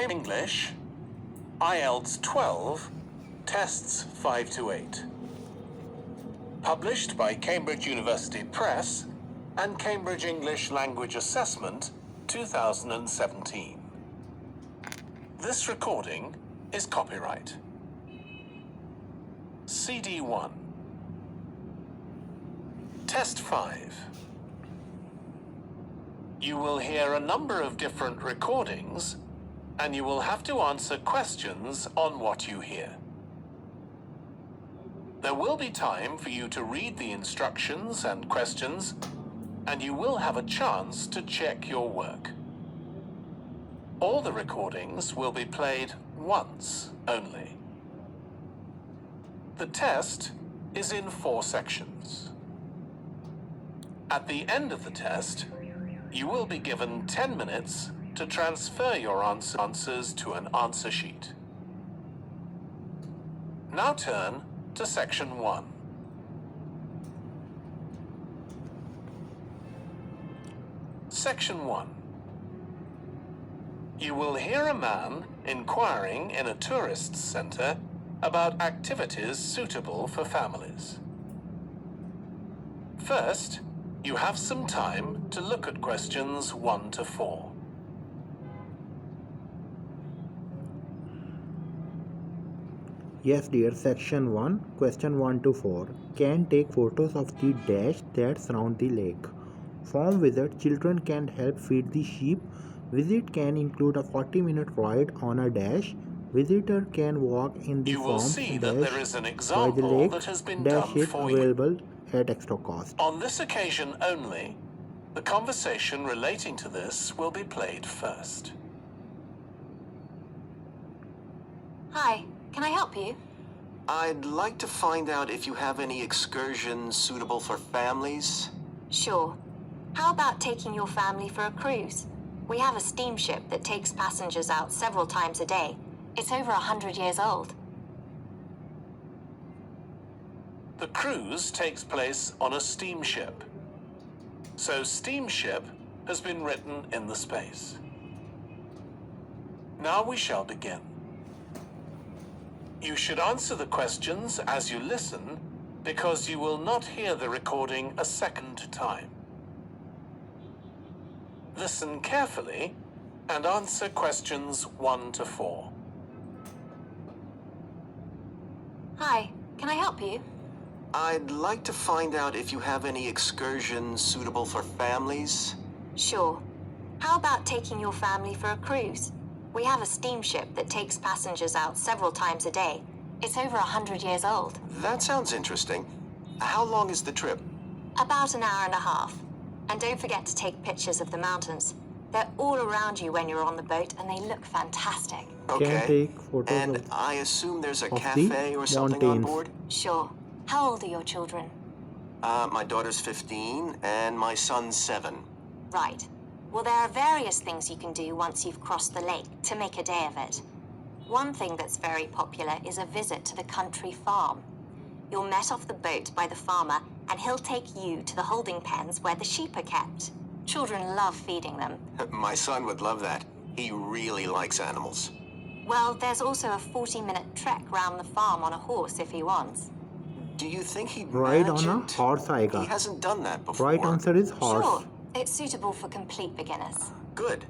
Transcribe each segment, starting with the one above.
English, IELTS 12, Tests 5 to 8. Published by Cambridge University Press and Cambridge English Language Assessment, 2017. This recording is copyright. CD 1. Test 5. You will hear a number of different recordings, and you will have to answer questions on what you hear. There will be time for you to read the instructions and questions, and you will have a chance to check your work. All the recordings will be played once only. The test is in 4 sections. At the end of the test, you will be given 10 minutes to transfer your answers to an answer sheet. Now turn to Section 1. Section 1. You will hear a man inquiring in a tourist center about activities suitable for families. First, you have some time to look at questions 1 to 4. Yes dear, section 1, question 1 to 4. Can take photos of the dash that surround the lake. Farm visit, children can help feed the sheep. Visit can include a 40-minute ride on a dash. Visitor can walk in the You will farm see that dash there is an by the example lake. that has been Dash done is for you. available at extra cost. On this occasion only, the conversation relating to this will be played first. Hi, can I help you? I'd like to find out if you have any excursions suitable for families. Sure. How about taking your family for a cruise? We have a steamship that takes passengers out several times a day. It's over 100 years old. The cruise takes place on a steamship. So steamship has been written in the space. Now we shall begin. You should answer the questions as you listen, because you will not hear the recording a second time. Listen carefully and answer questions 1 to 4. Hi, can I help you? I'd like to find out if you have any excursions suitable for families. Sure. How about taking your family for a cruise? We have a steamship that takes passengers out several times a day. It's over 100 years old. That sounds interesting. How long is the trip? About an hour and a half. And don't forget to take pictures of the mountains. They're all around you when you're on the boat, and they look fantastic. Okay. take photos And of I assume there's a the cafe or something on mountains. board? Sure. How old are your children? My daughter's 15 and my son's 7. Right. Well, there are various things you can do once you've crossed the lake to make a day of it. One thing that's very popular is a visit to the country farm. You'll met off the boat by the farmer, and he'll take you to the holding pens where the sheep are kept. Children love feeding them. My son would love that. He really likes animals. Well, there's also a 40-minute trek round the farm on a horse if he wants. Do you think he'd Ride manage on a it? horse आएगा. He hasn't done that before. Right answer is horse. Sure. It's suitable for complete beginners. Good.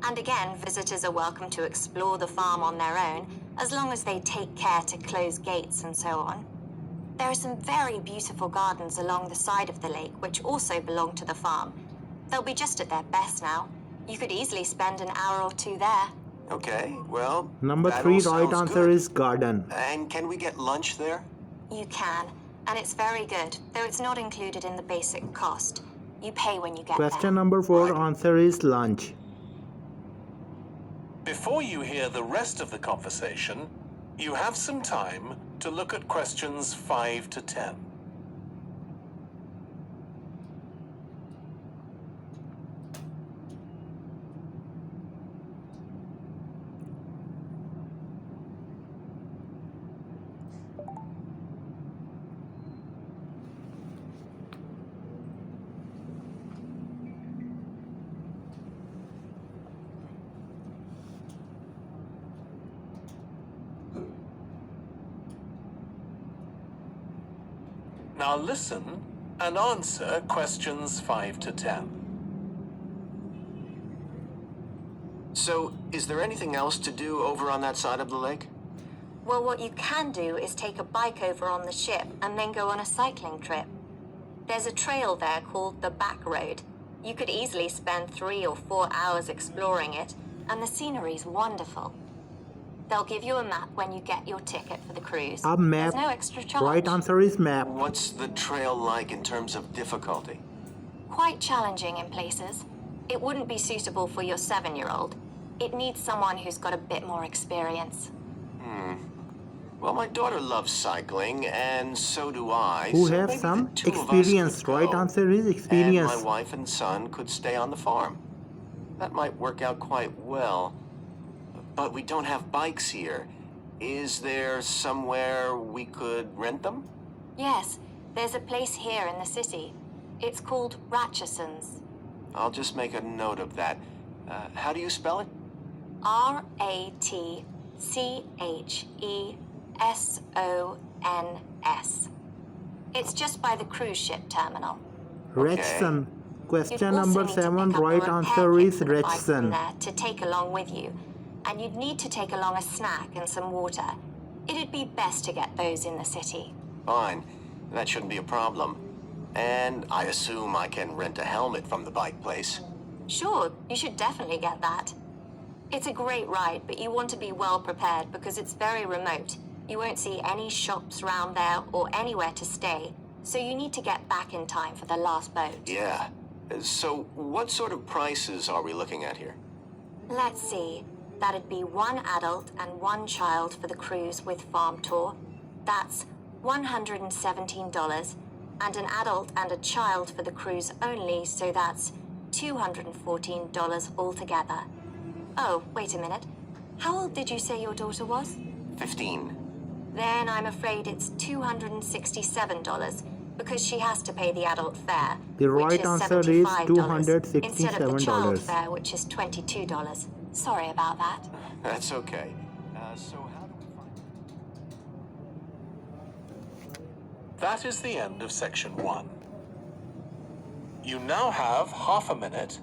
And again, visitors are welcome to explore the farm on their own, as long as they take care to close gates and so on. There are some very beautiful gardens along the side of the lake, which also belong to the farm. They'll be just at their best now. You could easily spend an hour or 2 there. Okay, well, Number that 3 all right sounds answer good. is garden. And can we get lunch there? You can, and it's very good, though it's not included in the basic cost. You pay when you get Question there. number 4 Right. answer is lunch. Before you hear the rest of the conversation, you have some time to look at questions 5 to 10. Now listen and answer questions 5 to 10. So, is there anything else to do over on that side of the lake? Well, what you can do is take a bike over on the ship and then go on a cycling trip. There's a trail there called the Back Road. You could easily spend 3 or 4 hours exploring it, and the scenery's wonderful. They'll give you a map when you get your ticket for the cruise. A map. There's no extra charge. Right answer is map. What's the trail like in terms of difficulty? Quite challenging in places. It wouldn't be suitable for your 7-year-old. It needs someone who's got a bit more experience. Well, my daughter loves cycling, and so do I. Who so have maybe some the two of us experience. could Right go, answer is experience. And my wife and son could stay on the farm. That might work out quite well. But we don't have bikes here. Is there somewhere we could rent them? Yes, there's a place here in the city. It's called Ratcheson's. I'll just make a note of that. How do you spell it? Ratchesons. It's just by the cruise ship terminal. Ratchson. You'd Question also number need to 7. pick up a Right repair answer kit is for the bike from Ratchson. there to take along with you, and you'd need to take along a snack and some water. It'd be best to get those in the city. Fine. That shouldn't be a problem. And I assume I can rent a helmet from the bike place. Sure, you should definitely get that. It's a great ride, but you want to be well prepared because it's very remote. You won't see any shops round there or anywhere to stay, so you need to get back in time for the last boat. Yeah. So, what sort of prices are we looking at here? Let's see. That'd be 1 adult and 1 child for the cruise with farm tour. That's $117, and an adult and a child for the cruise only, so that's $214 altogether. Oh, wait a minute. How old did you say your daughter was? 15. Then I'm afraid it's $267 because she has to pay the adult fare, The which right is answer is $75, instead of the child $267. fare, which is $22. Sorry about that. That's okay. So how do we find... That is the end of section 1. You now have half a minute